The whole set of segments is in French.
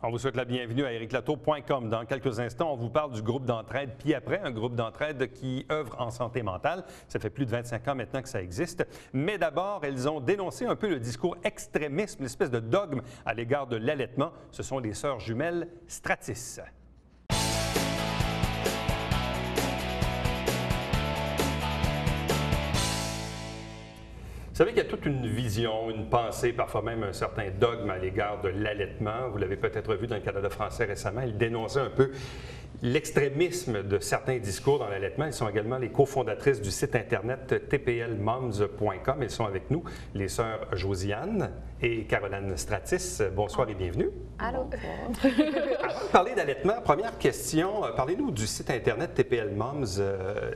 On vous souhaite la bienvenue à ericlatour.com. Dans quelques instants, on vous parle du groupe d'entraide Pied Après, un groupe d'entraide qui œuvre en santé mentale. Ça fait plus de 25 ans maintenant que ça existe. Mais d'abord, elles ont dénoncé un peu le discours extrémiste, l'espèce de dogme à l'égard de l'allaitement. Ce sont les sœurs jumelles Stratis. Vous savez qu'il y a toute une vision, une pensée, parfois même un certain dogme à l'égard de l'allaitement. Vous l'avez peut-être vu dans le Canada français récemment. Il dénonçait un peu l'extrémisme de certains discours dans l'allaitement. Ils sont également les cofondatrices du site Internet tplmoms.com. Elles sont avec nous, les sœurs Josiane et Caroline Stratis. Bonsoir et bienvenue. Allô. Avant de parler d'allaitement, première question, parlez-nous du site Internet TPL Moms.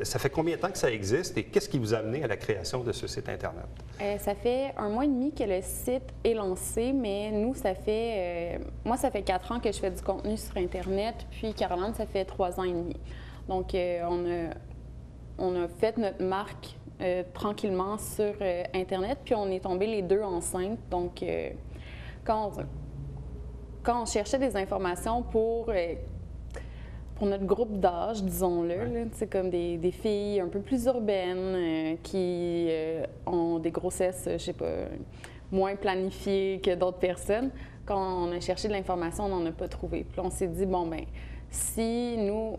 Ça fait combien de temps que ça existe et qu'est-ce qui vous a amené à la création de ce site Internet? Ça fait 1 mois et demi que le site est lancé, mais nous, moi, ça fait 4 ans que je fais du contenu sur Internet, puis Caroline, ça fait 3 ans et demi. Donc, on a fait notre marque tranquillement sur Internet, puis on est tombés les deux enceintes. Donc, quand on cherchait des informations pour notre groupe d'âge, disons-le, c'est comme des filles un peu plus urbaines qui ont des grossesses, je sais pas, moins planifiées que d'autres personnes. Quand on a cherché de l'information, on n'en a pas trouvé. Puis on s'est dit, bon, ben si nous,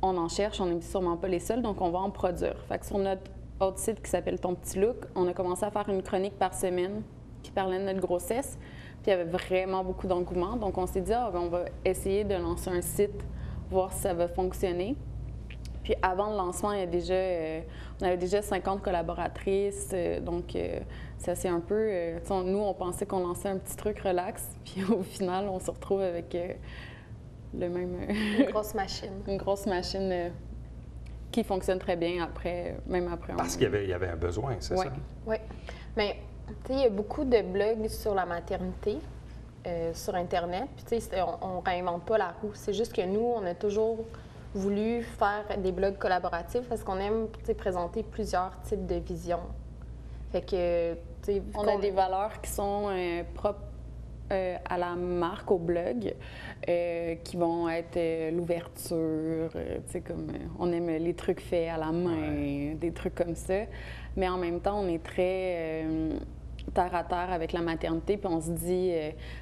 on en cherche, on n'est sûrement pas les seuls, donc on va en produire. Fait que sur notre autre site qui s'appelle Ton Petit Look, on a commencé à faire une chronique par semaine qui parlait de notre grossesse. Puis il y avait vraiment beaucoup d'engouement. Donc on s'est dit, ben, on va essayer de lancer un site, voir si ça va fonctionner. Puis avant le lancement, on avait déjà 50 collaboratrices, donc ça c'est un peu... nous, on pensait qu'on lançait un petit truc relax, puis au final, on se retrouve avec le même... Une grosse machine. Une grosse machine qui fonctionne très bien même après. Parce qu'il y avait un besoin, c'est ça? Oui. Mais tu sais, il y a beaucoup de blogs sur la maternité. Sur Internet. Puis, tu sais, on ne réinvente pas la roue. C'est juste que nous, on a toujours voulu faire des blogs collaboratifs parce qu'on aime, tu sais, présenter plusieurs types de visions. Fait que, tu sais, on a des valeurs qui sont propres à la marque, au blog, qui vont être l'ouverture, tu sais, comme on aime les trucs faits à la main, des trucs comme ça. Mais en même temps, on est très... terre à terre avec la maternité, puis on se dit,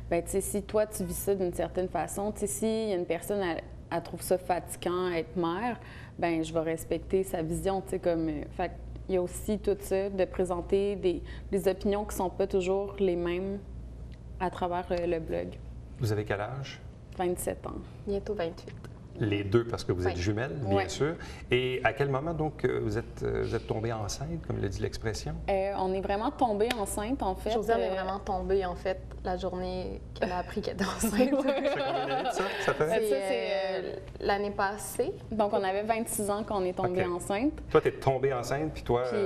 ben tu sais, si toi, tu vis ça d'une certaine façon, tu sais, s'il y a une personne, elle trouve ça fatigant être mère, ben je vais respecter sa vision, tu sais, comme... fait il y a aussi tout ça, de présenter des opinions qui sont pas toujours les mêmes à travers le blog. Vous avez quel âge? 27 ans. Bientôt 28. Les deux, parce que vous êtes jumelles, bien sûr. Et à quel moment, donc, vous êtes tombée enceinte, comme le dit l'expression? On est vraiment tombée enceinte, en fait. Josiane est vraiment tombée, en fait, la journée qu'elle a appris qu'elle était enceinte. Ça fait combien d'années de ça? Ça fait? C'est l'année passée. Donc, on avait 26 ans quand on est tombée enceinte. Toi, tu es tombée enceinte, puis toi... Puis,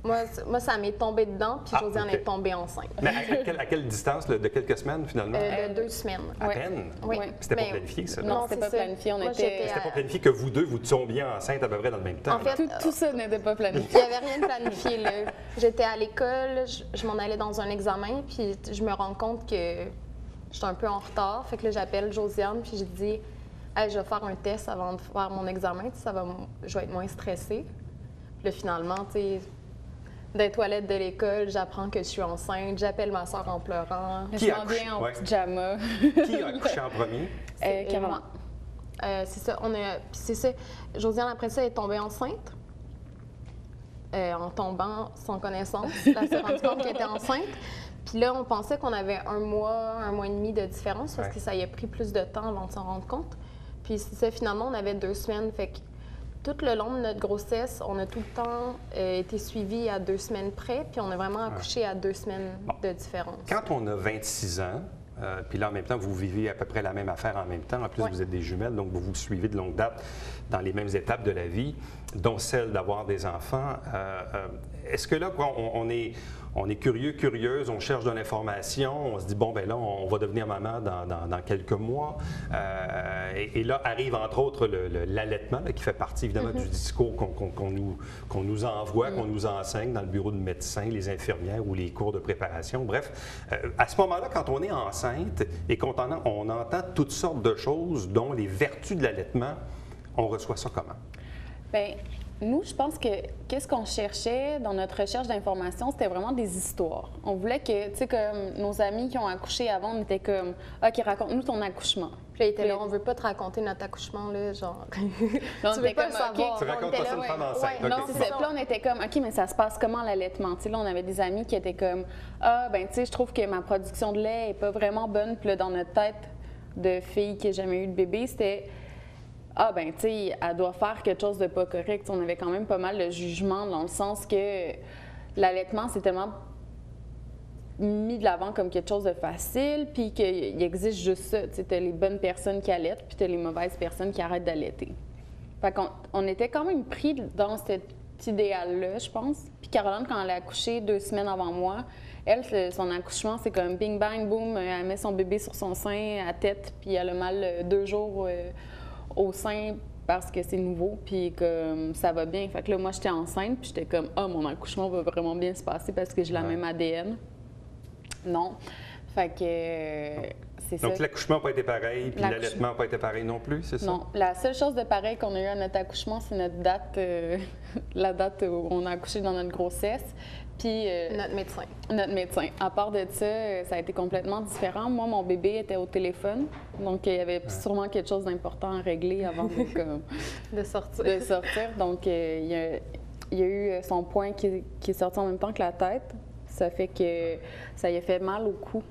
moi, ça m'est tombé dedans, puis Josiane est tombée enceinte. Mais à quelle distance, de quelques semaines, finalement? De 2 semaines. À peine? Oui. C'était pas planifié, ça? Non, c'était pas planifié. C'était pas planifié que vous deux, vous tombiez enceinte à peu près dans le même temps. En fait, tout ça n'était pas planifié. Il n'y avait rien de planifié, là. J'étais à l'école, je m'en allais dans un examen, puis je me rends compte que j'étais un peu en retard. Fait que là, j'appelle Josiane, puis je dis hey, je vais faire un test avant de faire mon examen, je vais être moins stressée. Puis là, finalement, tu sais, des toilettes de l'école, j'apprends que je suis enceinte, j'appelle ma soeur en pleurant. Je m'en viens en pyjama. Qui a accouché en premier? Caroline. C'est ça. Josiane, après ça, est tombée enceinte. En tombant sans connaissance. Elle s'est rendue compte qu'elle était enceinte. Puis là, on pensait qu'on avait 1 mois et demi de différence parce que ça y a pris plus de temps avant de s'en rendre compte. Puis c'est ça, finalement, on avait 2 semaines. Fait que tout le long de notre grossesse, on a tout le temps été suivis à 2 semaines près, puis on a vraiment accouché à 2 semaines de différence. Quand on a 26 ans, puis là, en même temps, vous vivez à peu près la même affaire en même temps. En plus, vous êtes des jumelles, donc vous vous suivez de longue date dans les mêmes étapes de la vie, dont celle d'avoir des enfants. Est-ce que là, on est curieux, curieuse, on cherche de l'information, on se dit, bon, ben là, on va devenir maman dans quelques mois. Et là arrive, entre autres, l'allaitement, qui fait partie, évidemment, du discours qu'on nous envoie, qu'on nous enseigne dans le bureau de médecin, les infirmières ou les cours de préparation. Bref, à ce moment-là, quand on est enceinte et qu'on on entend toutes sortes de choses, dont les vertus de l'allaitement, on reçoit ça comment? Bien, nous, je pense que qu'est-ce qu'on cherchait dans notre recherche d'informations, c'était vraiment des histoires. On voulait que, tu sais, comme nos amis qui ont accouché avant, on était comme, OK, raconte-nous ton accouchement. Puis là, il était là, on veut pas te raconter notre accouchement, là, genre. Tu veux pas le savoir. Tu racontes pas ça une femme enceinte. Ouais, non, c'est ça. Puis là, on était comme, OK, mais ça se passe comment l'allaitement? Tu sais, là, on avait des amis qui étaient comme, ah, ben, tu sais, je trouve que ma production de lait est pas vraiment bonne. Puis là, dans notre tête de fille qui n'a jamais eu de bébé, c'était, ah, ben, tu sais, elle doit faire quelque chose de pas correct. On avait quand même pas mal de jugement dans le sens que l'allaitement, c'est tellement mis de l'avant comme quelque chose de facile, puis qu'il existe juste ça. Tu sais, t'as les bonnes personnes qui allaitent, puis t'as les mauvaises personnes qui arrêtent d'allaiter. Fait qu'on était quand même pris dans cet idéal-là, je pense. Puis Caroline, quand elle a accouché 2 semaines avant moi, elle, son accouchement, c'est comme bing, bang, boum, elle met son bébé sur son sein à tête, puis elle a mal 2 jours au sein parce que c'est nouveau, puis que ça va bien. Fait que là, moi, j'étais enceinte, puis j'étais comme, ah, mon accouchement va vraiment bien se passer parce que j'ai la même ADN. Non. Fait que c'est ça. Donc, l'accouchement n'a pas été pareil, puis l'allaitement n'a pas été pareil non plus, c'est ça? Non. La seule chose de pareil qu'on a eu à notre accouchement, c'est notre date, la date où on a accouché dans notre grossesse. Puis notre médecin. Notre médecin. À part de ça, ça a été complètement différent. Moi, mon bébé était au téléphone, donc il y avait sûrement quelque chose d'important à régler avant de sortir. Donc, il y a eu son poing qui est sorti en même temps que la tête. Ça fait que ça y a fait mal au cou.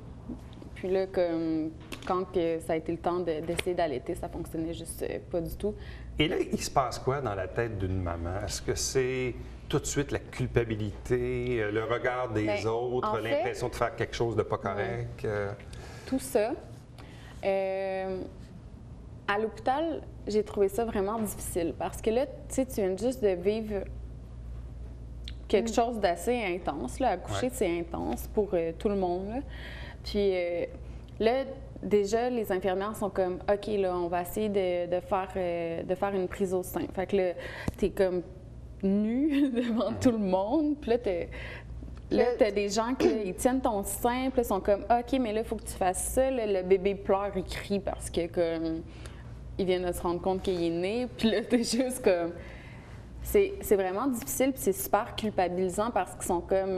Puis là, quand ça a été le temps d'essayer d'allaiter, ça fonctionnait juste pas du tout. Et là, il se passe quoi dans la tête d'une maman? Est-ce que c'est tout de suite la culpabilité, le regard des autres, l'impression de faire quelque chose de pas correct? Tout ça. À l'hôpital, j'ai trouvé ça vraiment difficile parce que là, tu sais, tu viens juste de vivre quelque chose d'assez intense. Là. Accoucher, c'est intense pour tout le monde. Là. Puis là, déjà, les infirmières sont comme, OK, là, on va essayer de faire une prise au sein. Fait que là, t'es comme nu devant tout le monde. Puis là, t'as des gens qui tiennent ton sein, puis là, sont comme, OK, mais là, il faut que tu fasses ça. Là, le bébé pleure, il crie parce que, comme, il vient de se rendre compte qu'il est né. Puis là, t'es juste comme... C'est vraiment difficile, puis c'est super culpabilisant parce qu'ils sont comme...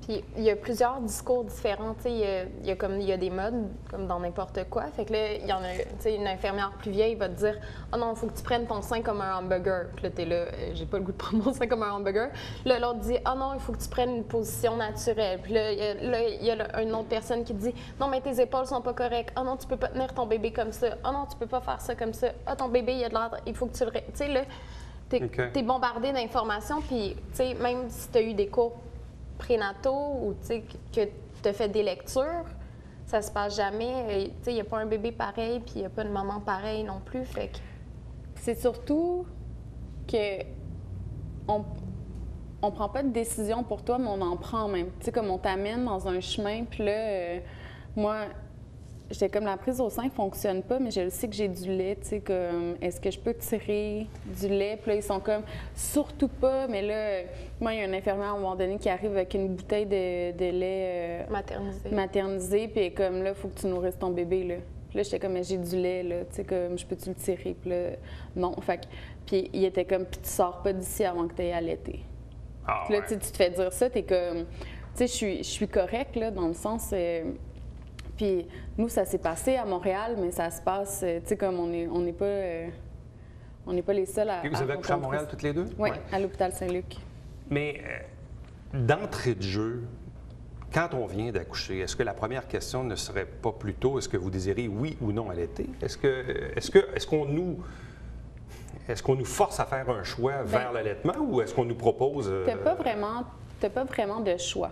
Puis il y a plusieurs discours différents, tu sais, il y a des modes, comme dans n'importe quoi. Fait que là, il y en a, tu sais, une infirmière plus vieille va te dire « Ah non, il faut que tu prennes ton sein comme un hamburger. » Puis là, t'es là, j'ai pas le goût de prendre mon sein comme un hamburger. Là, l'autre dit « Ah non, il faut que tu prennes une position naturelle. » Puis là, il y a une autre personne qui dit « Non, mais tes épaules sont pas correctes. Ah non, tu peux pas tenir ton bébé comme ça. Ah non, tu peux pas faire ça comme ça. Ah, ton bébé, il a de l'air... Il faut que tu le... » Tu sais, là... T'es bombardé d'informations, puis même si tu as eu des cours prénataux ou que tu as fait des lectures, ça se passe jamais. Il n'y a pas un bébé pareil, puis il n'y a pas de maman pareille non plus. Fait que... C'est surtout que on prend pas de décision pour toi, mais on en prend même. Tu sais, comme on t'amène dans un chemin, puis là, moi... J'étais comme, la prise au sein ne fonctionne pas, mais je le sais que j'ai du lait, tu sais, comme, est-ce que je peux tirer du lait? Puis là, ils sont comme, surtout pas, mais là, moi, il y a une infirmière à un moment donné qui arrive avec une bouteille de lait maternisé, puis comme, là, il faut que tu nourrisses ton bébé, là. Puis là, j'étais comme, mais j'ai du lait, là, tu sais, comme, je peux-tu le tirer? Puis là, non. Fait que, puis il était comme, puis tu sors pas d'ici avant que tu aies allaité. Ah, puis là, tu te fais dire ça, t'es comme, tu sais, je suis correcte, là, dans le sens... Puis nous, ça s'est passé à Montréal, mais ça se passe, tu sais, comme on n'est pas les seuls à... Et vous avez accouché à Montréal toutes les deux? Oui, à l'hôpital Saint-Luc. Mais d'entrée de jeu, quand on vient d'accoucher, est-ce que la première question ne serait pas plutôt est-ce que vous désirez oui ou non allaiter? Est-ce qu'on nous force à faire un choix vers l'allaitement ou est-ce qu'on nous propose... T'as pas vraiment de choix.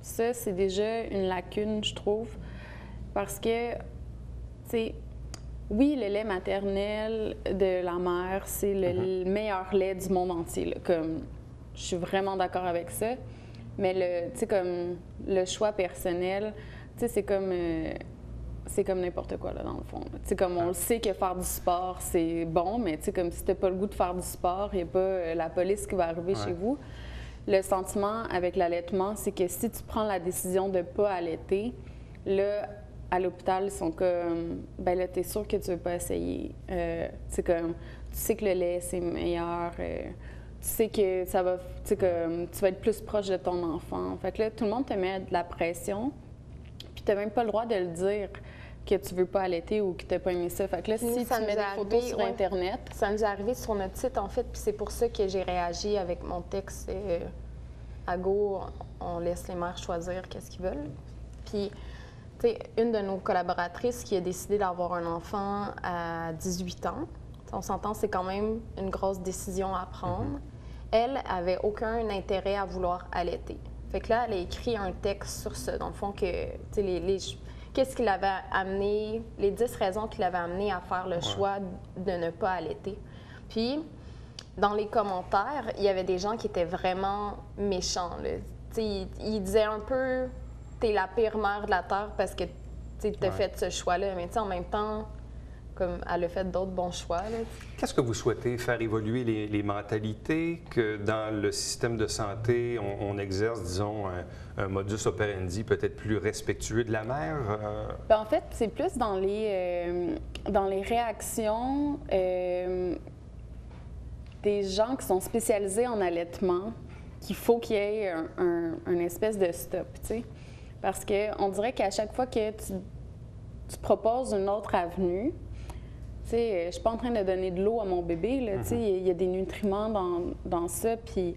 Ça, c'est déjà une lacune, je trouve. Parce que, tu sais, oui, le lait maternel de la mère, c'est le meilleur lait du monde entier. Là, comme, je suis vraiment d'accord avec ça. Mais tu sais, comme le choix personnel, tu sais, c'est comme n'importe quoi, là, dans le fond. Tu sais, comme on le sait que faire du sport, c'est bon, mais tu sais, comme si t'as pas le goût de faire du sport, il n'y a pas la police qui va arriver chez vous. Le sentiment avec l'allaitement, c'est que si tu prends la décision de ne pas allaiter, là, à l'hôpital, ils sont comme, ben là, t'es sûr que tu veux pas essayer. Tu sais que le lait, c'est meilleur. Tu sais que ça va, tu sais, comme, tu vas être plus proche de ton enfant. Fait que là, tout le monde te met de la pression, puis tu n'as même pas le droit de le dire que tu veux pas allaiter ou que tu n'as pas aimé ça. Fait que là, si tu mets des photos sur Internet... Ça nous est arrivé sur notre site, en fait, puis c'est pour ça que j'ai réagi avec mon texte. À Go, on laisse les mères choisir qu'est-ce qu'ils veulent. Puis, tu sais, une de nos collaboratrices qui a décidé d'avoir un enfant à 18 ans, on s'entend, c'est quand même une grosse décision à prendre. Elle avait aucun intérêt à vouloir allaiter. Fait que là, elle a écrit un texte sur ça, dans le fond, que, tu sais, qu'est-ce qui l'avait amené, les 10 raisons qui l'avaient amené à faire le choix de ne pas allaiter. Puis, dans les commentaires, il y avait des gens qui étaient vraiment méchants. Ils disaient un peu « t'es la pire mère de la Terre parce que tu as fait ce choix-là ». Mais en même temps, comme elle a fait d'autres bons choix. Qu'est-ce que vous souhaitez? Faire évoluer les mentalités, que dans le système de santé, on exerce, disons, un modus operandi peut-être plus respectueux de la mère? Bien, en fait, c'est plus dans les réactions des gens qui sont spécialisés en allaitement qu'il faut qu'il y ait un espèce de stop, tu sais. Parce qu'on dirait qu'à chaque fois que tu proposes une autre avenue, tu sais, je suis pas en train de donner de l'eau à mon bébé, là, tu sais, il y a des nutriments dans ça, puis...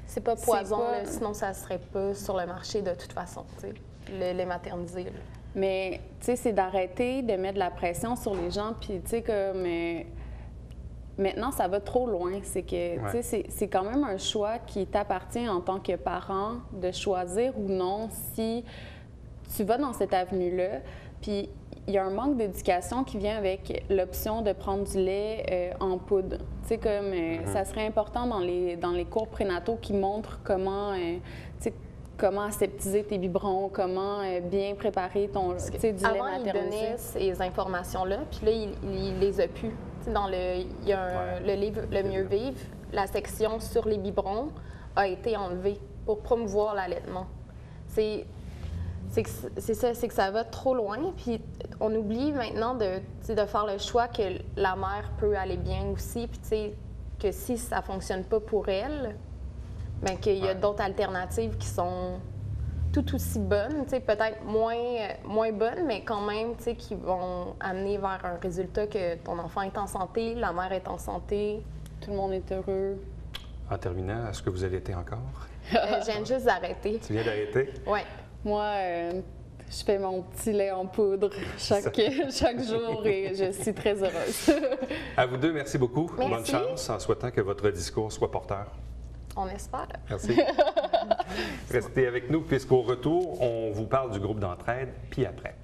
C'est pas poison, là, sinon ça serait pas sur le marché de toute façon, tu sais, le lait maternisé, là. Mais, tu sais, c'est d'arrêter de mettre de la pression sur les gens, puis, tu sais, comme... maintenant, ça va trop loin. C'est que, tu sais, c'est quand même un choix qui t'appartient en tant que parent de choisir ou non si tu vas dans cette avenue-là. Puis, il y a un manque d'éducation qui vient avec l'option de prendre du lait en poudre. Tu sais, comme ça serait important dans les cours prénataux qui montrent comment, tu sais, comment aseptiser tes biberons, comment bien préparer ton, tu sais, du lait maternisé. Avant, il donnait ces informations-là, puis là, il les a plus. Il y a le livre Le mieux vivre, la section sur les biberons a été enlevée pour promouvoir l'allaitement. C'est ça, c'est que ça va trop loin. Puis on oublie maintenant de faire le choix que la mère peut aller bien aussi. Puis tu sais, que si ça ne fonctionne pas pour elle, bien qu'il y a d'autres alternatives qui sont tout aussi bonnes, peut-être moins bonnes, mais quand même qui vont amener vers un résultat que ton enfant est en santé, la mère est en santé, tout le monde est heureux. En terminant, est-ce que vous allaitez encore? Je viens juste d'arrêter. Tu viens d'arrêter? Oui. Moi, je fais mon petit lait en poudre chaque jour et je suis très heureuse. À vous deux, merci beaucoup. Merci. Bonne chance en souhaitant que votre discours soit porteur. On espère. Merci. Restez avec nous puisqu'au retour, on vous parle du groupe d'entraide, puis après.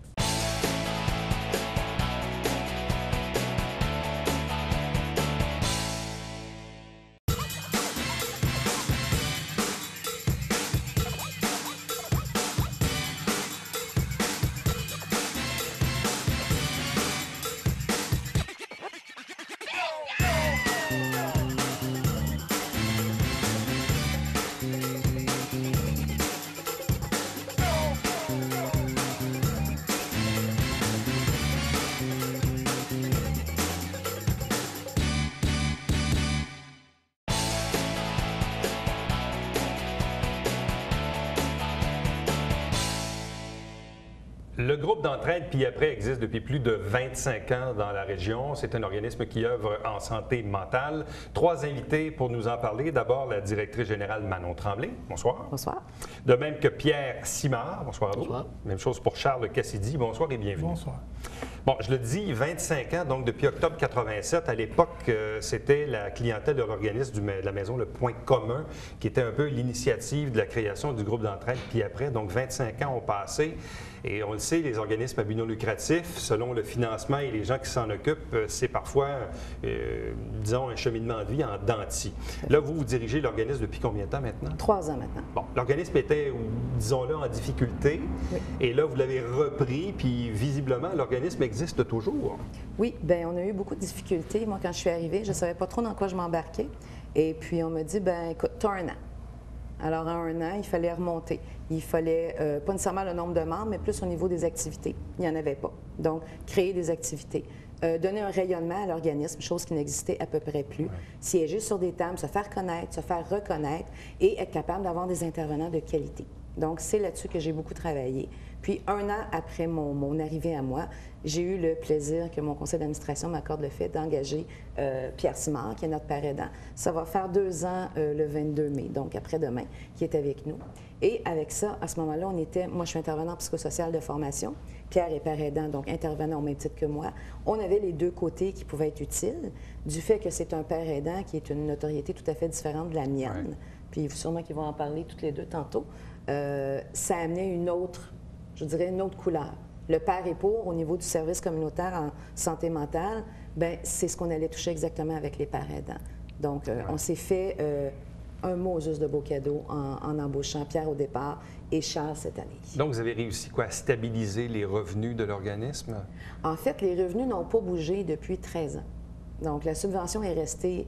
Le groupe d'entraide Puis après existe depuis plus de 25 ans dans la région. C'est un organisme qui œuvre en santé mentale. 3 invités pour nous en parler. D'abord, la directrice générale Manon Tremblay. Bonsoir. Bonsoir. De même que Pierre Simard. Bonsoir à vous. Bonsoir. Même chose pour Charles Cassidy. Bonsoir et bienvenue. Bonsoir. Bon, je le dis, 25 ans, donc depuis octobre 87. À l'époque, c'était la clientèle de l'organisme de la maison Le Point Commun qui était un peu l'initiative de la création du groupe d'entraide Puis après. Donc 25 ans ont passé. Et on le sait, les organismes à but non lucratif, selon le financement et les gens qui s'en occupent, c'est parfois, disons, un cheminement de vie en dents de scie. Là, vous dirigez l'organisme depuis combien de temps maintenant? 3 ans maintenant. Bon, l'organisme était, disons-le, en difficulté. Oui. Et là, vous l'avez repris, puis visiblement, l'organisme existe toujours. Oui, bien, on a eu beaucoup de difficultés. Moi, quand je suis arrivée, je ne savais pas trop dans quoi je m'embarquais. Et puis, on m'a dit, bien, écoute, tu as 1 an. Alors, à 1 an, il fallait remonter. Il fallait, pas nécessairement le nombre de membres, mais plus au niveau des activités. Il n'y en avait pas. Donc, créer des activités. Donner un rayonnement à l'organisme, chose qui n'existait à peu près plus. Ouais. Siéger sur des tables, se faire connaître, se faire reconnaître et être capable d'avoir des intervenants de qualité. Donc, c'est là-dessus que j'ai beaucoup travaillé. Puis, 1 an après mon arrivée à moi, j'ai eu le plaisir que mon conseil d'administration m'accorde le fait d'engager Pierre Simard, qui est notre père aidant. Ça va faire 2 ans le 22 mai, donc après-demain, qui est avec nous. Et avec ça, à ce moment-là, moi, je suis intervenant psychosocial de formation. Pierre est père aidant, donc intervenant au même titre que moi. On avait les 2 côtés qui pouvaient être utiles, du fait que c'est un père aidant qui est une notoriété tout à fait différente de la mienne. Ouais. Puis sûrement qu'ils vont en parler toutes les 2 tantôt. Ça amenait une autre couleur. Le père et pour, au niveau du service communautaire en santé mentale, bien, c'est ce qu'on allait toucher exactement avec les pères aidants. Donc, on s'est fait un mot juste de beau cadeau en embauchant Pierre au départ et Charles cette année. Donc, vous avez réussi quoi, à stabiliser les revenus de l'organisme? En fait, les revenus n'ont pas bougé depuis 13 ans. Donc, la subvention est restée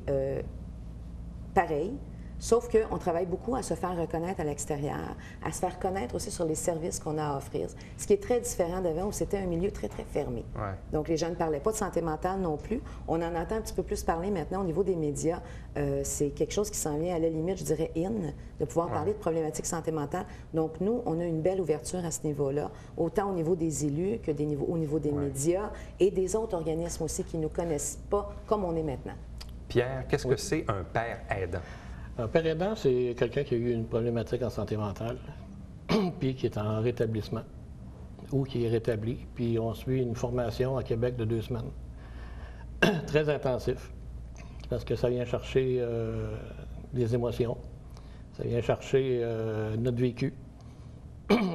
pareille. Sauf qu'on travaille beaucoup à se faire reconnaître à l'extérieur, à se faire connaître aussi sur les services qu'on a à offrir. Ce qui est très différent d'avant où c'était un milieu très, très fermé. Ouais. Donc, les gens ne parlaient pas de santé mentale non plus. On en entend un petit peu plus parler maintenant au niveau des médias. C'est quelque chose qui s'en vient à la limite, je dirais, de pouvoir parler de problématiques santé mentale. Donc, nous, on a une belle ouverture à ce niveau-là, autant au niveau des élus que au niveau des médias et des autres organismes aussi qui ne nous connaissent pas comme on est maintenant. Pierre, qu'est-ce que c'est un père aidant? Un père aidant, c'est quelqu'un qui a eu une problématique en santé mentale, puis qui est en rétablissement, ou qui est rétabli. Puis on suit une formation à Québec de 2 semaines. Très intensif, parce que ça vient chercher des émotions, ça vient chercher notre vécu.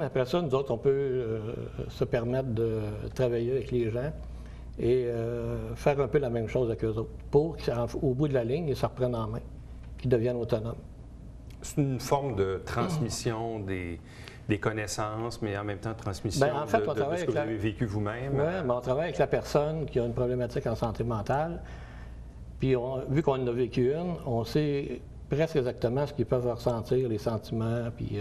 Après ça, nous autres, on peut se permettre de travailler avec les gens et faire un peu la même chose avec eux autres, pour qu'au bout de la ligne, ils se reprennent en main, qu'ils deviennent autonomes. C'est une forme de transmission des connaisses, mais en même temps transmission en fait, de ce que vous avez vécu vous-même. Oui, mais on travaille avec la personne qui a une problématique en santé mentale. Puis, vu qu'on en a vécu une, on sait presque exactement ce qu'ils peuvent ressentir, les sentiments. Puis,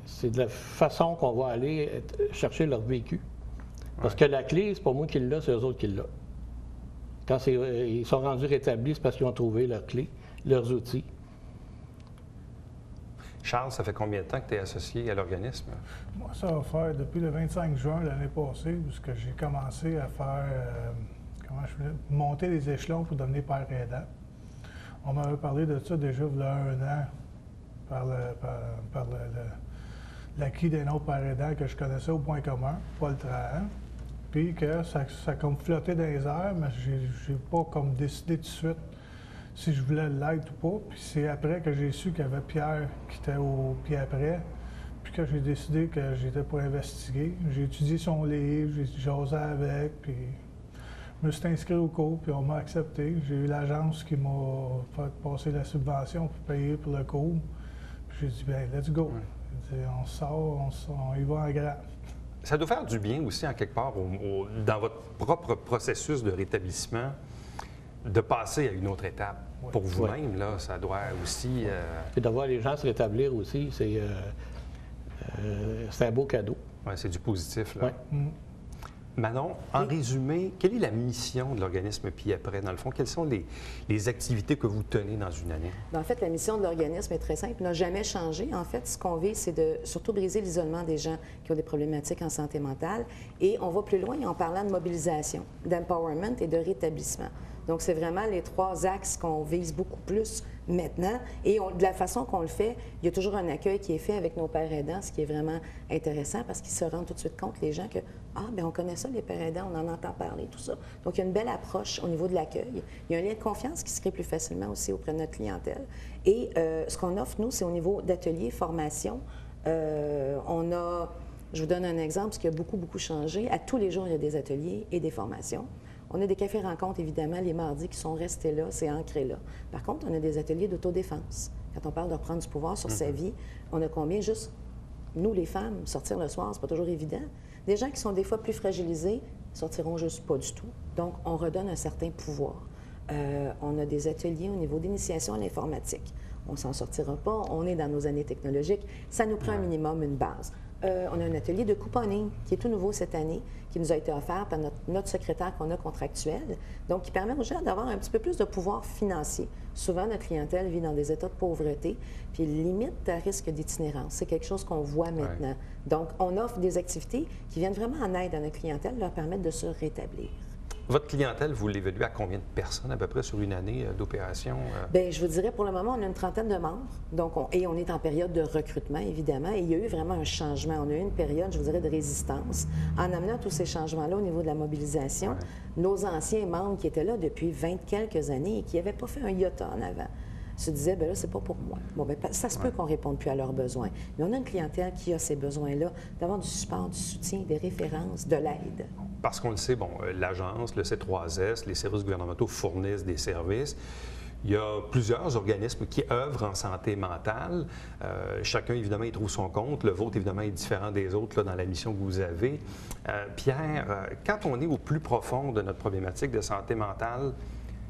c'est de la façon qu'on va aller chercher leur vécu. Parce que la clé, c'est pas moi qui l'ai, c'est eux autres qui l'ont. Quand ils sont rendus rétablis, c'est parce qu'ils ont trouvé leur clé, leurs outils. Charles, ça fait combien de temps que tu es associé à l'organisme? Moi, ça va faire depuis le 25 juin l'année passée, puisque j'ai commencé à faire, monter les échelons pour devenir père aidant. On m'avait parlé de ça déjà il y a 1 an par l'acquis d'un autre père aidant que je connaissais au point commun, Paul Trahan. Puis que ça a comme flotté dans les airs, mais j'ai pas comme décidé tout de suite si je voulais l'être ou pas. Puis c'est après que j'ai su qu'il y avait Pierre qui était au pied après, puis que j'ai décidé que j'étais pour investiguer. J'ai étudié son livre, j'ai jasé avec, puis je me suis inscrit au cours, puis on m'a accepté. J'ai eu l'agence qui m'a fait passer la subvention pour payer pour le cours. Puis j'ai dit, bien, let's go. On sort, on y va en grand. Ça doit faire du bien aussi, en quelque part, dans votre propre processus de rétablissement, de passer à une autre étape. Oui. Pour vous-même, là, ça doit aussi... Et de voir les gens se rétablir aussi, c'est un beau cadeau. Oui, c'est du positif, là. Ouais. Manon, en résumé, quelle est la mission de l'organisme Pied Après? Dans le fond, quelles sont les activités que vous tenez dans une année? Bien, en fait, la mission de l'organisme est très simple, n'a jamais changé. En fait, ce qu'on vise, c'est de surtout briser l'isolement des gens qui ont des problématiques en santé mentale. Et on va plus loin en parlant de mobilisation, d'empowerment et de rétablissement. Donc, c'est vraiment les 3 axes qu'on vise beaucoup plus maintenant. Et de la façon qu'on le fait, il y a toujours un accueil qui est fait avec nos pères aidants, ce qui est vraiment intéressant parce qu'ils se rendent tout de suite compte, les gens, que bien, on connaît ça, les pères aidants, on en entend parler, tout ça. Donc, il y a une belle approche au niveau de l'accueil. Il y a un lien de confiance qui se crée plus facilement aussi auprès de notre clientèle. Et ce qu'on offre, nous, c'est au niveau d'ateliers, formation. On a Je vous donne un exemple, ce qui a beaucoup, beaucoup changé. À tous les jours, il y a des ateliers et des formations. On a des cafés-rencontres, évidemment, les mardis qui sont restés là, c'est ancré là. Par contre, on a des ateliers d'autodéfense. Quand on parle de reprendre du pouvoir sur sa vie, on a combien juste, nous, les femmes, sortir le soir, c'est pas toujours évident. Des gens qui sont des fois plus fragilisés sortiront juste pas du tout. Donc, on redonne un certain pouvoir. On a des ateliers au niveau d'initiation à l'informatique. On ne s'en sortira pas, on est dans nos années technologiques. Ça nous prend un minimum, une base. On a un atelier de couponing qui est tout nouveau cette année, qui nous a été offert par notre secrétaire qu'on a contractuel, donc qui permet aux gens d'avoir un petit peu plus de pouvoir financier. Souvent, notre clientèle vit dans des états de pauvreté, puis limite à risque d'itinérance. C'est quelque chose qu'on voit maintenant. Ouais. Donc, on offre des activités qui viennent vraiment en aide à notre clientèle, leur permettre de se rétablir. Votre clientèle, vous l'évaluez à combien de personnes à peu près sur une année d'opération? Bien, je vous dirais, pour le moment, on a une trentaine de membres. Donc, on est en période de recrutement, évidemment. Et il y a eu vraiment un changement. On a eu une période, je vous dirais, de résistance. En amenant tous ces changements-là au niveau de la mobilisation, nos anciens membres qui étaient là depuis 20 quelques années et qui n'avaient pas fait un iota en avant se disaient, bien là, c'est pas pour moi. Bon, bien, ça se peut qu'on ne réponde plus à leurs besoins. Mais on a une clientèle qui a ces besoins-là, d'avoir du support, du soutien, des références, de l'aide. Parce qu'on le sait, bon, l'agence, le C3S, les services gouvernementaux fournissent des services. Il y a plusieurs organismes qui œuvrent en santé mentale. Chacun, évidemment, y trouve son compte. Le vôtre, évidemment, est différent des autres là, dans la mission que vous avez. Pierre, quand on est au plus profond de notre problématique de santé mentale,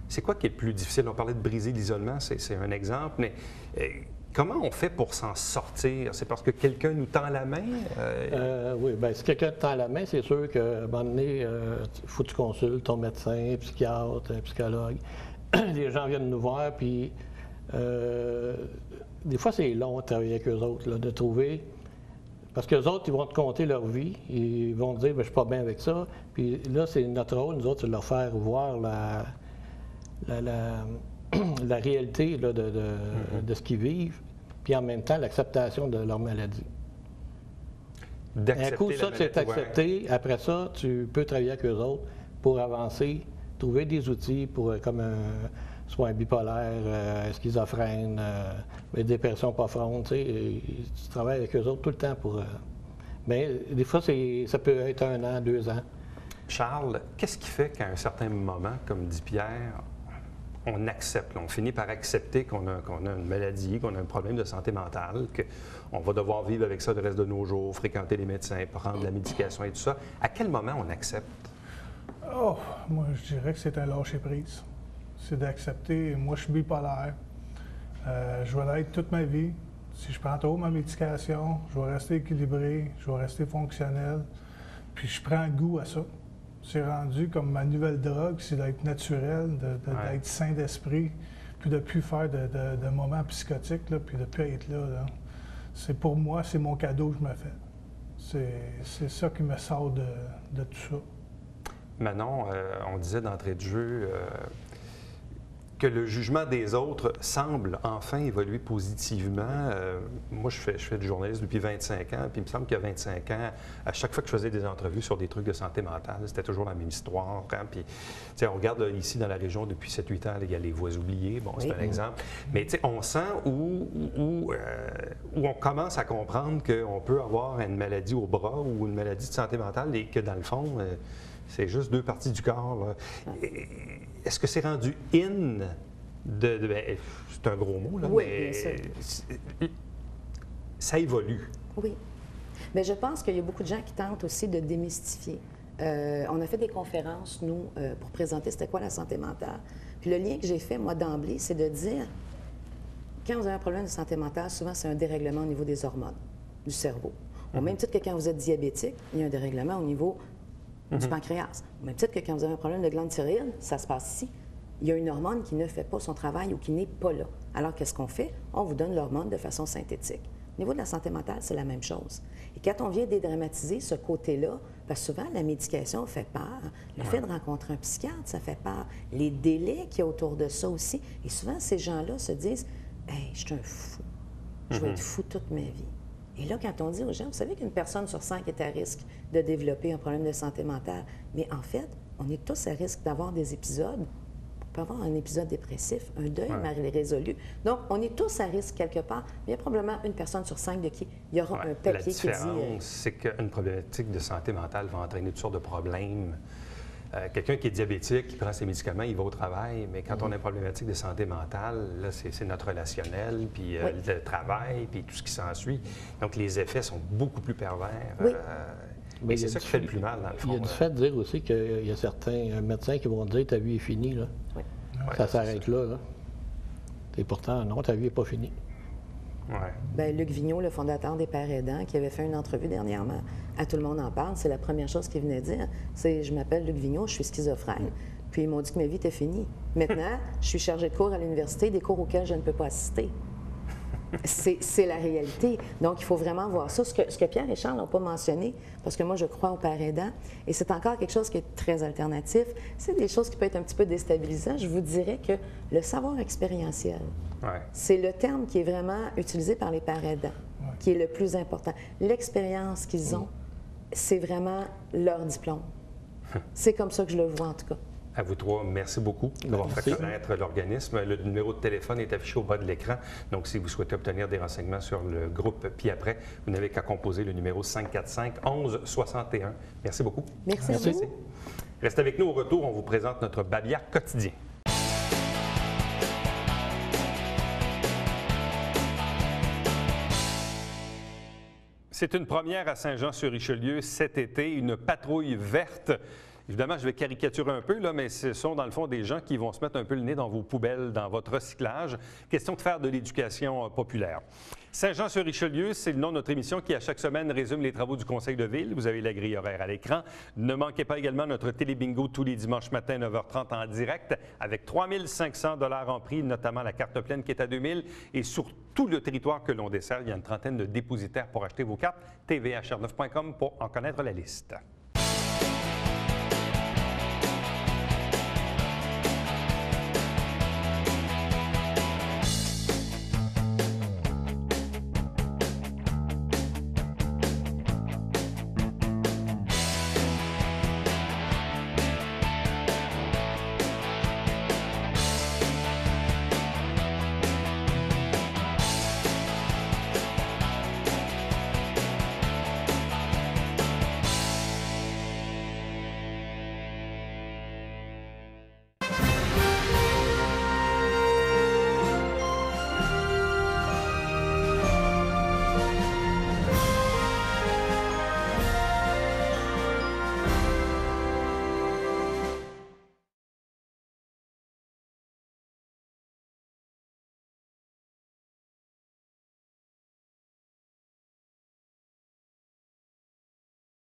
c'est quoi qui est le plus difficile? On parlait de briser l'isolement, c'est un exemple, mais comment on fait pour s'en sortir? C'est parce que quelqu'un nous tend la main? Oui, bien, si quelqu'un te tend la main, c'est sûr qu'à un moment donné, il faut que tu consultes ton médecin, psychiatre, psychologue. Les gens viennent nous voir, puis des fois, c'est long de travailler avec eux autres, là, de trouver. Parce qu'eux autres, ils vont te conter leur vie, ils vont te dire, je suis pas bien avec ça. Puis là, c'est notre rôle, nous autres, c'est de leur faire voir la réalité là, de ce qu'ils vivent, puis en même temps, l'acceptation de leur maladie. Un coup, ça, c'est accepté. Après ça, tu peux travailler avec eux autres pour avancer, trouver des outils pour, comme soit un bipolaire, schizophrène, dépression profonde, tu travailles avec eux autres tout le temps pour... mais des fois, ça peut être 1 an, 2 ans. Charles, qu'est-ce qui fait qu'à un certain moment, comme dit Pierre, on accepte, on finit par accepter qu'on a une maladie, qu'on a un problème de santé mentale, qu'on va devoir vivre avec ça le reste de nos jours, fréquenter les médecins, prendre la médication et tout ça. À quel moment on accepte? Oh, moi, je dirais que c'est un lâcher-prise. C'est d'accepter, moi, je suis bipolaire. Je vais l'être toute ma vie. Si je prends trop ma médication, je vais rester équilibré, je vais rester fonctionnel. Puis je prends goût à ça. C'est rendu comme ma nouvelle drogue, c'est d'être naturel, d'être sain d'esprit, puis de ne plus faire de moments psychotiques, là, puis de ne plus être là. C'est pour moi, c'est mon cadeau que je me fais. C'est ça qui me sort de tout ça. Manon, on disait d'entrée de jeu que le jugement des autres semble enfin évoluer positivement. Moi, je fais du journalisme depuis 25 ans, puis il me semble qu'il y a 25 ans, à chaque fois que je faisais des entrevues sur des trucs de santé mentale, c'était toujours la même histoire. Hein? Puis, on regarde là, ici dans la région depuis 7-8 ans, il y a les voies oubliées, bon, c'est un exemple. Mais on sent où on commence à comprendre qu'on peut avoir une maladie au bras ou une maladie de santé mentale et que dans le fond, c'est juste 2 parties du corps. Est-ce que c'est rendu in c'est un gros mot, là, oui, mais bien sûr. Ça évolue. Oui. Bien, je pense qu'il y a beaucoup de gens qui tentent aussi de démystifier. On a fait des conférences, nous, pour présenter c'était quoi la santé mentale. Puis le lien que j'ai fait, moi, d'emblée, c'est de dire, quand vous avez un problème de santé mentale, souvent, c'est un dérèglement au niveau des hormones, du cerveau. Au même titre que quand vous êtes diabétique, il y a un dérèglement au niveau du pancréas. Au même titre que quand vous avez un problème de glande thyroïde, ça se passe ici. Il y a une hormone qui ne fait pas son travail ou qui n'est pas là. Alors, qu'est-ce qu'on fait? On vous donne l'hormone de façon synthétique. Au niveau de la santé mentale, c'est la même chose. Et quand on vient dédramatiser ce côté-là, parce que souvent, la médication fait peur. Le fait de rencontrer un psychiatre, ça fait peur. Les délais qu'il y a autour de ça aussi. Et souvent, ces gens-là se disent « Hey, je suis un fou. Je vais être fou toute ma vie. » Et là, quand on dit aux gens, vous savez qu'une personne sur 100 est à risque de développer un problème de santé mentale, mais en fait, on est tous à risque d'avoir des épisodes peut avoir un épisode dépressif, un deuil Ouais. mal résolu. Donc, on est tous à risque quelque part. Il y a probablement une personne sur 5 de qui il y aura Ouais. un papier La qui dit... différence, c'est qu'une problématique de santé mentale va entraîner toutes sortes de problèmes. Quelqu'un qui est diabétique, qui prend ses médicaments, il va au travail, mais quand on a une problématique de santé mentale, là, c'est notre relationnel, puis Oui. le travail, puis tout ce qui s'ensuit. Donc, les effets sont beaucoup plus pervers. Oui. Mais Et il y c'est a ça du qui fait fait- le plus mal, dans le Il fond. y a du fait de dire aussi qu'il y a certains médecins qui vont dire ta vie est finie. Là. Oui. Ouais, Ça c'est s'arrête là. Et pourtant, non, ta vie n'est pas finie. Ouais. Bien, Luc Vigneault, le fondateur des Pères aidants, qui avait fait une entrevue dernièrement à Tout le monde en parle, c'est la première chose qu'il venait dire. C'est « Je m'appelle Luc Vigneault, je suis schizophrène. » Puis ils m'ont dit que ma vie était finie. Maintenant, je suis chargée de cours à l'université, des cours auxquels je ne peux pas assister. C'est la réalité. Donc, il faut vraiment voir ça. Ce que Pierre et Charles n'ont pas mentionné, parce que moi, je crois aux pères aidants, et c'est encore quelque chose qui est très alternatif, c'est des choses qui peuvent être un petit peu déstabilisantes. Je vous dirais que le savoir expérientiel, Ouais. c'est le terme qui est vraiment utilisé par les pères aidants, qui est le plus important. L'expérience qu'ils ont, c'est vraiment leur diplôme. C'est comme ça que je le vois, en tout cas. À vous trois, merci beaucoup d'avoir fait Merci. connaître l'organisme. Le numéro de téléphone est affiché au bas de l'écran. Donc, si vous souhaitez obtenir des renseignements sur le groupe Puis-Après, vous n'avez qu'à composer le numéro 545-1161. Merci beaucoup. Merci à vous. Restez avec nous. Au retour, on vous présente notre Babia quotidien. C'est une première à Saint-Jean-sur-Richelieu cet été, une patrouille verte. Évidemment, je vais caricaturer un peu, là, mais ce sont dans le fond des gens qui vont se mettre un peu le nez dans vos poubelles, dans votre recyclage. Question de faire de l'éducation populaire. Saint-Jean-sur-Richelieu, c'est le nom de notre émission qui, à chaque semaine, résume les travaux du Conseil de ville. Vous avez la grille horaire à l'écran. Ne manquez pas également notre télébingo tous les dimanches matins, 9h30 en direct, avec 3 500 $ en prix, notamment la carte pleine qui est à 2 000. Et sur tout le territoire que l'on dessert, il y a une trentaine de dépositaires pour acheter vos cartes. tvhr9.com pour en connaître la liste.